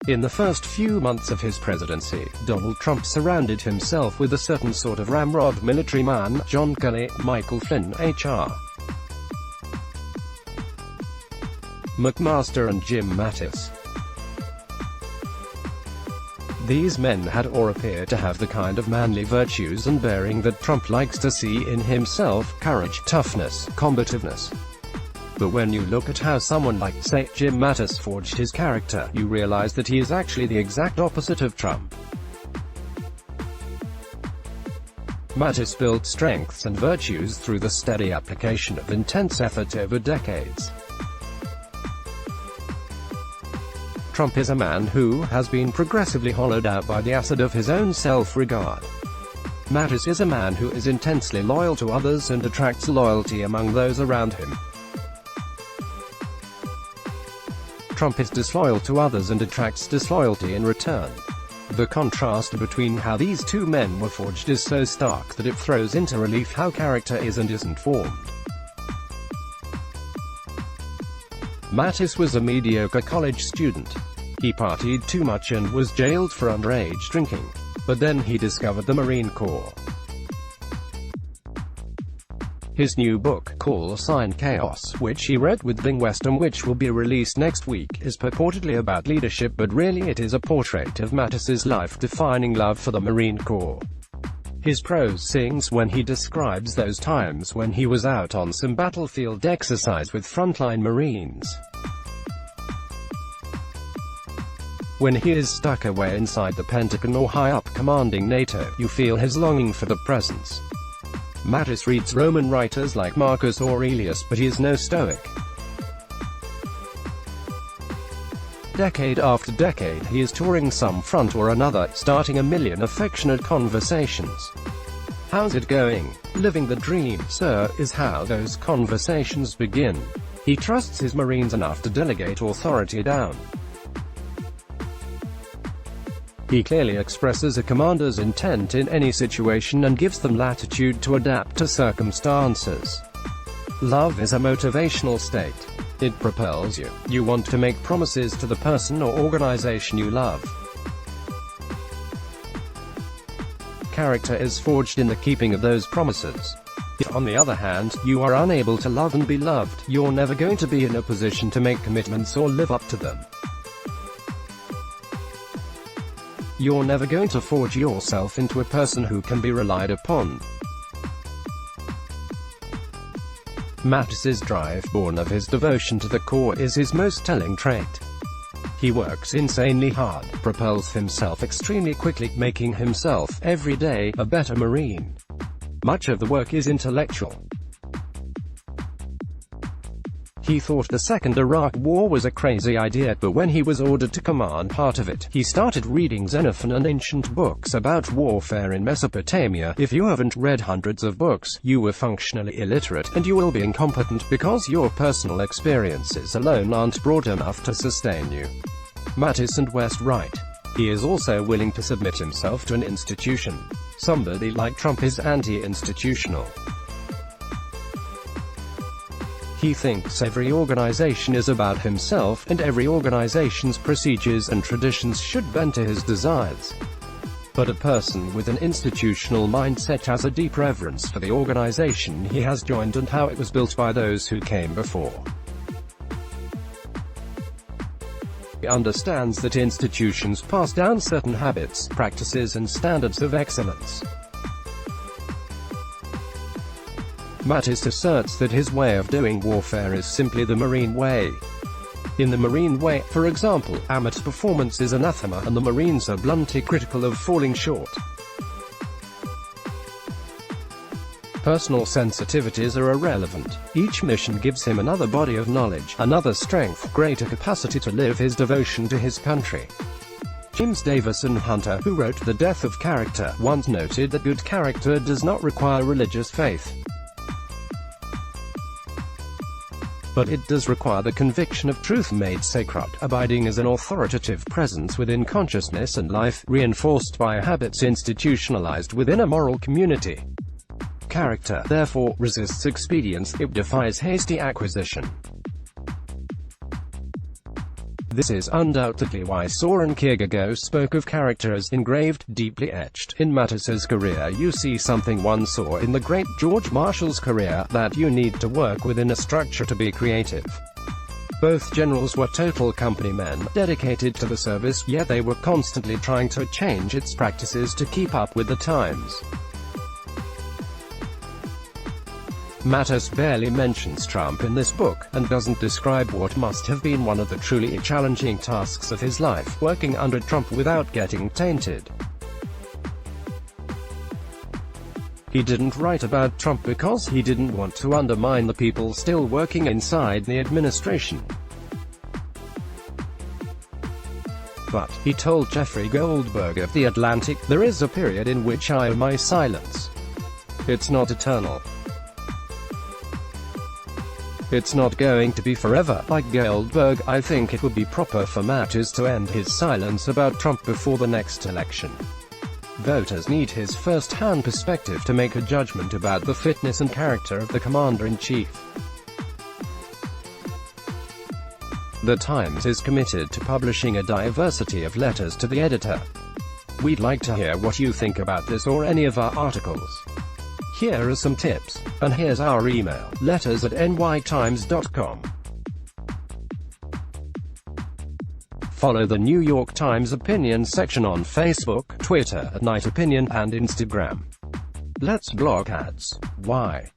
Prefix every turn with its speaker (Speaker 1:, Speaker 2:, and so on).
Speaker 1: In the first few months of his presidency, Donald Trump surrounded himself with a certain sort of ramrod military man: John Kelly, Michael Flynn, H.R. McMaster and Jim Mattis. These men had or appeared to have the kind of manly virtues and bearing that Trump likes to see in himself: courage, toughness, combativeness. But when you look at how someone like, say, Jim Mattis forged his character, you realize that he is actually the exact opposite of Trump. Mattis built strengths and virtues through the steady application of intense effort over decades. Trump is a man who has been progressively hollowed out by the acid of his own self-regard. Mattis is a man who is intensely loyal to others and attracts loyalty among those around him. Trump is disloyal to others and attracts disloyalty in return. The contrast between how these two men were forged is so stark that it throws into relief how character is and isn't formed. Mattis was a mediocre college student. He partied too much and was jailed for underage drinking. But then he discovered the Marine Corps. His new book, Call Sign Chaos, which he read with Bing West and which will be released next week, is purportedly about leadership, but really it is a portrait of Mattis's life-defining love for the Marine Corps. His prose sings when he describes those times when he was out on some battlefield exercise with frontline Marines. When he is stuck away inside the Pentagon or high up commanding NATO, you feel his longing for the presence. Mattis reads Roman writers like Marcus Aurelius, but he is no Stoic. Decade after decade he is touring some front or another, starting a million affectionate conversations. "How's it going? Living the dream, sir," is how those conversations begin. He trusts his Marines enough to delegate authority down. He clearly expresses a commander's intent in any situation and gives them latitude to adapt to circumstances. Love is a motivational state. It propels you. You want to make promises to the person or organization you love. Character is forged in the keeping of those promises. If, on the other hand, you are unable to love and be loved, you're never going to be in a position to make commitments or live up to them. You're never going to forge yourself into a person who can be relied upon. Mattis's drive, born of his devotion to the Corps, is his most telling trait. He works insanely hard, propels himself extremely quickly, making himself, every day, a better Marine. Much of the work is intellectual. He thought the Second Iraq War was a crazy idea, but when he was ordered to command part of it, he started reading Xenophon and ancient books about warfare in Mesopotamia. If you haven't read hundreds of books, you were functionally illiterate, and you will be incompetent because your personal experiences alone aren't broad enough to sustain you. Mattis and West write. He is also willing to submit himself to an institution. Somebody like Trump is anti-institutional. He thinks every organization is about himself, and every organization's procedures and traditions should bend to his desires. But a person with an institutional mindset has a deep reverence for the organization he has joined and how it was built by those who came before. He understands that institutions pass down certain habits, practices and standards of excellence. Mattis asserts that his way of doing warfare is simply the Marine way. In the Marine way, for example, amateur performance is anathema, and the Marines are bluntly critical of falling short. Personal sensitivities are irrelevant. Each mission gives him another body of knowledge, another strength, greater capacity to live his devotion to his country. James Davison Hunter, who wrote The Death of Character, once noted that good character does not require religious faith. But it does require the conviction of truth made sacred, abiding as an authoritative presence within consciousness and life, reinforced by habits institutionalized within a moral community. Character, therefore, resists expedience, it defies hasty acquisition. This is undoubtedly why Soren Kierkegaard spoke of character as engraved, deeply etched. In Mattis's career you see something one saw in the great George Marshall's career, that you need to work within a structure to be creative. Both generals were total company men, dedicated to the service, yet they were constantly trying to change its practices to keep up with the times. Mattis barely mentions Trump in this book, and doesn't describe what must have been one of the truly challenging tasks of his life, working under Trump without getting tainted. He didn't write about Trump because he didn't want to undermine the people still working inside the administration. But, he told Jeffrey Goldberg of The Atlantic, "There is a period in which I owe my silence. It's not eternal. It's not going to be forever." Like Goldberg, I think it would be proper for Mattis to end his silence about Trump before the next election. Voters need his first-hand perspective to make a judgment about the fitness and character of the commander-in-chief. The Times is committed to publishing a diversity of letters to the editor. We'd like to hear what you think about this or any of our articles. Here are some tips. And here's our email, letters@nytimes.com. Follow the New York Times opinion section on Facebook, Twitter @NightOpinion, and Instagram. Let's block ads. Why?